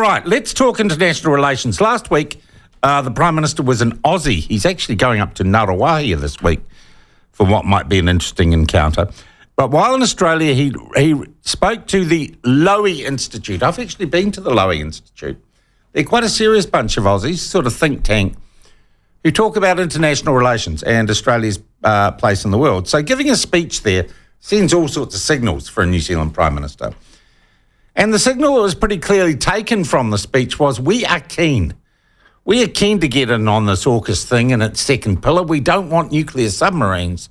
right, let's talk international relations. Last week, the Prime Minister was in Aussie. He's actually going up to Ngaruawahia this week for what might be an interesting encounter. But while in Australia, he spoke to the Lowy Institute. I've actually been to the Lowy Institute. They're quite a serious bunch of Aussies, sort of think tank, who talk about international relations and Australia's place in the world. So giving a speech there sends all sorts of signals for a New Zealand Prime Minister. And the signal that was pretty clearly taken from the speech was, we are keen. We are keen to get in on this AUKUS thing and its second pillar. We don't want nuclear submarines,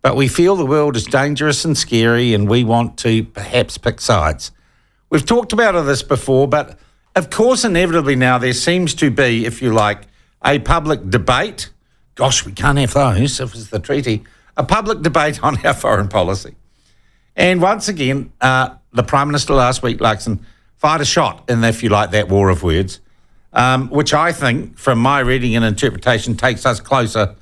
but we feel the world is dangerous and scary and we want to perhaps pick sides. We've talked about this before, but of course, inevitably now there seems to be, if you like, a public debate. Gosh, we can't have those if it's the treaty. A public debate on our foreign policy. And once again, the Prime Minister last week, Luxon, fired a shot in, if you like, that war of words, which I think, from my reading and interpretation, takes us closer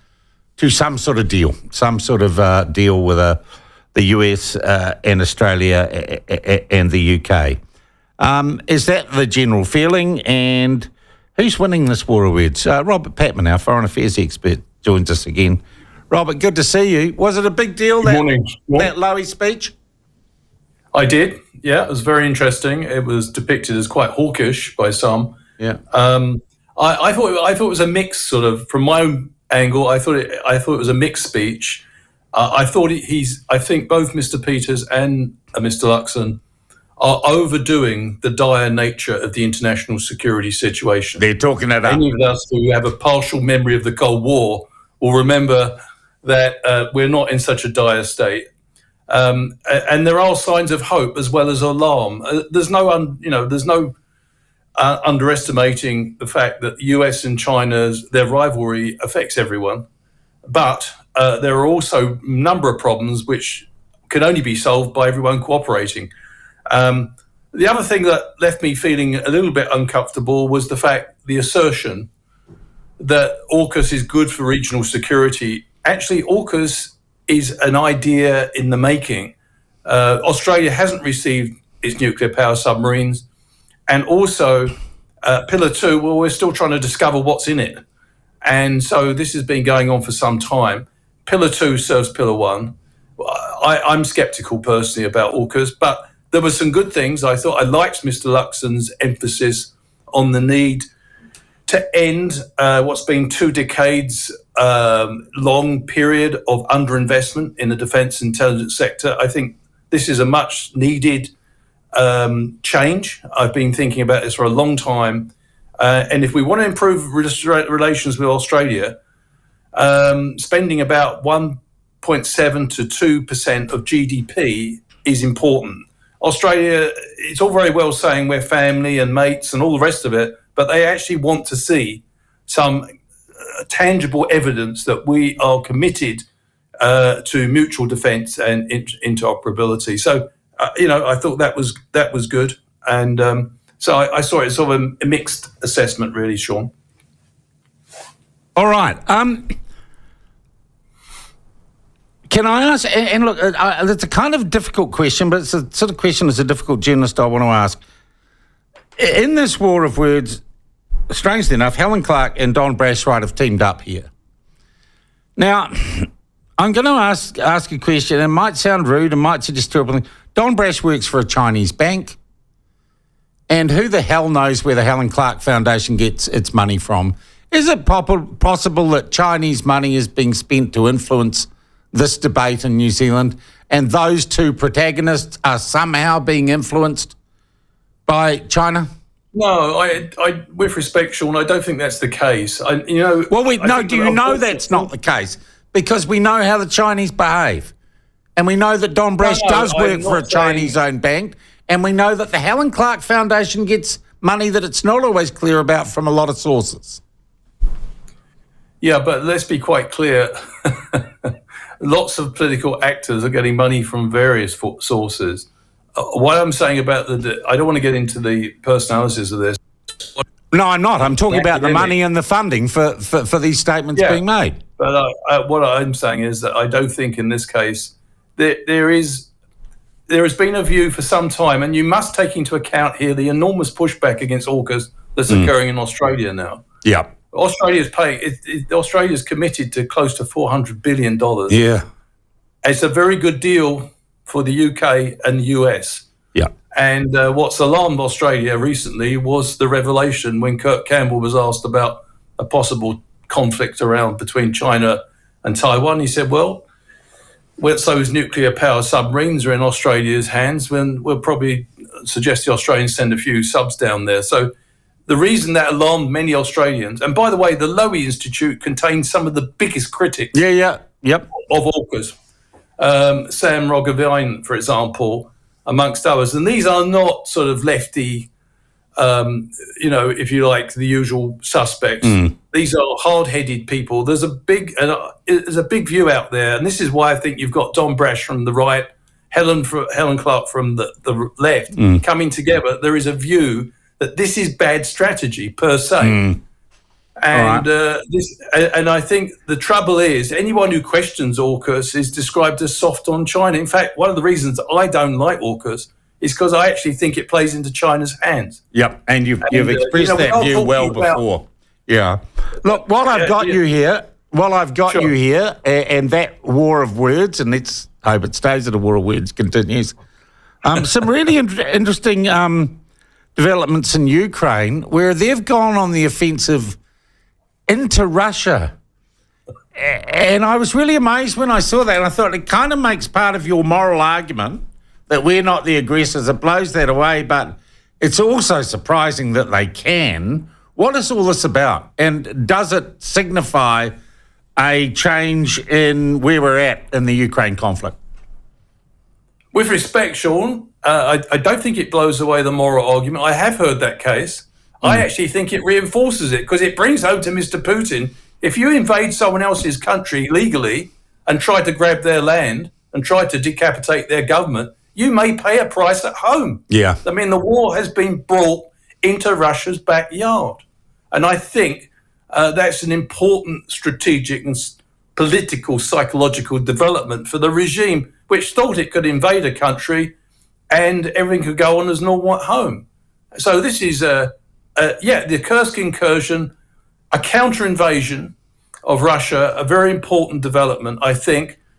to some sort of deal deal with the US and Australia and the UK. Is that the general feeling? And who's winning this war of words? Robert Patman, our foreign affairs expert, joins us again. Robert, good to see you. Was it a big deal, that Lowy speech? I did, yeah. It was very interesting. It was depicted as quite hawkish by some. Yeah. I thought it was a mix, sort of, from my own angle. I thought it was a mixed speech. I think both Mr. Peters and Mr. Luxon are overdoing the dire nature of the international security situation. They're talking it up. Any of us who have a partial memory of the Cold War will remember that we're not in such a dire state. And there are signs of hope as well as alarm. There's no underestimating the fact that the US and their rivalry affects everyone. But there are also a number of problems which can only be solved by everyone cooperating. The other thing that left me feeling a little bit uncomfortable was the assertion that AUKUS is good for regional security. Actually, AUKUS is an idea in the making. Australia hasn't received its nuclear power submarines. And also, Pillar 2, well, we're still trying to discover what's in it. And so this has been going on for some time. Pillar 2 serves Pillar 1. I'm sceptical personally about AUKUS, but there were some good things. I liked Mr. Luxon's emphasis on the need to end what's been 2 decades long period of underinvestment in the defence intelligence sector. I think this is a much needed change. I've been thinking about this for a long time. And if we want to improve relations with Australia, spending about 1.7 to 2% of GDP is important. Australia, it's all very well saying we're family and mates and all the rest of it, but they actually want to see some tangible evidence that we are committed to mutual defence and interoperability. So, I thought that was good, and so I saw it as sort of a mixed assessment, really, Sean. All right. Can I ask? And look, it's a kind of difficult question, but it's a sort of question as a difficult journalist I want to ask. In this war of words, strangely enough, Helen Clark and Don Brashwright have teamed up here. Now, I'm going to ask a question. It might sound rude and might suggest terrible thing. Don Brash works for a Chinese bank, and who the hell knows where the Helen Clark Foundation gets its money from? Is it possible that Chinese money is being spent to influence this debate in New Zealand, and those two protagonists are somehow being influenced by China? No, I with respect, Sean, I don't think that's the case. Do you know that's not the case? Because we know how the Chinese behave. And we know that Don Brash does work for a Chinese-owned bank. And we know that the Helen Clark Foundation gets money that it's not always clear about from a lot of sources. Yeah, but let's be quite clear. Lots of political actors are getting money from various sources. What I'm saying about I don't want to get into the personalities of this. No, I'm not. I'm talking about the money and the funding for these statements being made. But what I'm saying is that I don't think in this case there is there has been a view for some time, and you must take into account here the enormous pushback against AUKUS that's occurring in Australia now. Yeah. Australia's committed to close to $400 billion. Yeah. It's a very good deal for the UK and the US. Yeah. And what's alarmed Australia recently was the revelation when Kurt Campbell was asked about a possible conflict between China and Taiwan. He said, well, those nuclear power submarines are in Australia's hands, when we'll probably suggest the Australians send a few subs down there. So the reason that alarmed many Australians, and by the way, the Lowy Institute contains some of the biggest critics Yep. of AUKUS. Sam Rogavine, for example, amongst others. And these are not sort of lefty, if you like, the usual suspects. These are hard-headed people. There's a big view out there, and this is why I think you've got Don Brash from the right, Helen Clark from the left coming together. There is a view that this is bad strategy per se. And and I think the trouble is, anyone who questions AUKUS is described as soft on China. In fact, one of the reasons I don't like AUKUS is because I actually think it plays into China's hands. Yep, and you've expressed that view well before. Yeah. Look, while I've got you here, and that war of words, and let's hope it stays at a war of words, continues. Some really interesting developments in Ukraine, where they've gone on the offensive into Russia. And I was really amazed when I saw that. And I thought it kind of makes part of your moral argument that we're not the aggressors. It blows that away. But it's also surprising that they can. What is all this about? And does it signify a change in where we're at in the Ukraine conflict? With respect, Sean, I don't think it blows away the moral argument. I have heard that case. I actually think it reinforces it, because it brings home to Mr. Putin, if you invade someone else's country legally and try to grab their land and try to decapitate their government, you may pay a price at home. Yeah. I mean, the war has been brought into Russia's backyard. And I think that's an important strategic and political, psychological development for the regime, which thought it could invade a country and everything could go on as normal at home. So this is the Kursk incursion, a counter-invasion of Russia, a very important development, I think.